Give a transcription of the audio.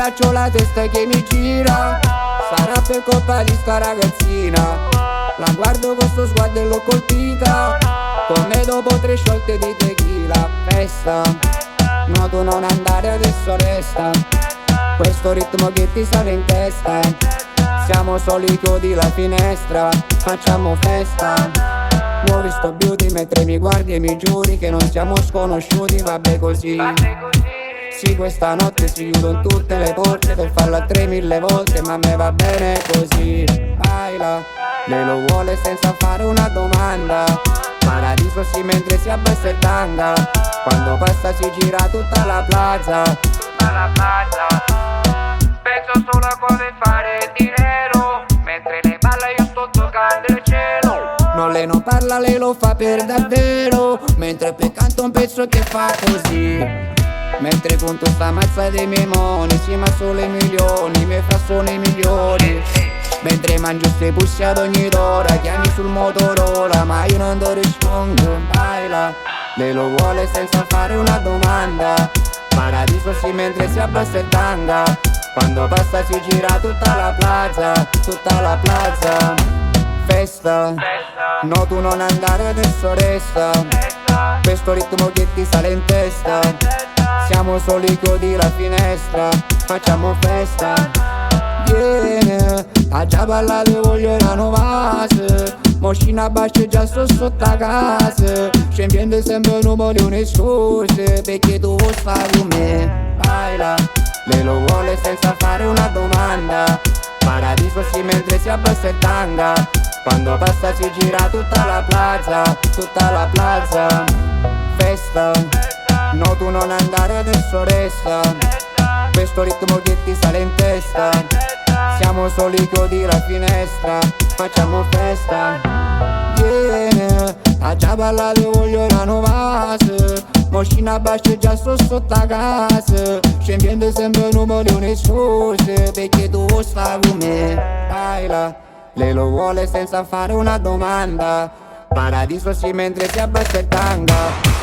sera c'ho la testa che mi gira. Sarà per colpa di sta ragazzina. La guardo con sto sguardo e l'ho colpita, come dopo 3 sciolte di tequila. Festa, no tu non andare adesso resta. Questo ritmo che ti sale in testa. Siamo soli chiudi la finestra, facciamo festa. Muovi sto beauty mentre mi guardi e mi giuri che non siamo sconosciuti, vabbè così. Sì, questa notte si chiudono tutte le porte per farla 3000 volte, ma a me va bene così. Baila, lei lo vuole senza fare una domanda. Paradiso sì mentre si abbassa il tanga. Quando passa si gira tutta la plaza. Penso solo a come fare dinero, mentre lei balla io sto toccando il cielo. No, lei non parla, lei lo fa per davvero, mentre poi canta un pezzo che fa così. Mentre conto sta mazza dei miei moni, sì ma solo i milioni, i miei fra sono i migliori. Mentre mangio ste pussi ad ogni ora, chiami sul Motorola ma io non ti rispondo. Baila, lei lo vuole senza fare una domanda. Paradiso sì mentre si abbassa il tanga. Quando passa si gira tutta la plaza, tutta la plaza. Festa, no tu non andare adesso resta. Questo ritmo che ti sale in testa. Siamo soli chiudi la finestra, facciamo festa. Yeah, ha già ballato voglio la novase. Moscina bascia già sto sotto a casa. Scempiendo sempre un po' di un'escuse, perché tu vuoi stare con me. Baila, lei lo vuole senza fare una domanda. Paradiso sì mentre si abbassa il tanga. Quando passa si gira tutta la plaza, tutta la plaza. Festa, no tu non andare adesso resta. Questo ritmo che ti sale in testa. Siamo soli chiudi la finestra, facciamo festa. Yeah, ha già ballato voglio la novase. Moscina bascia già sto sotto a casa. Scempiendo sempre un po' di un'escuse, perché tu vuoi stare con me. Baila, lei lo vuole senza fare una domanda. Paradiso sì mentre si abbassa il tanga.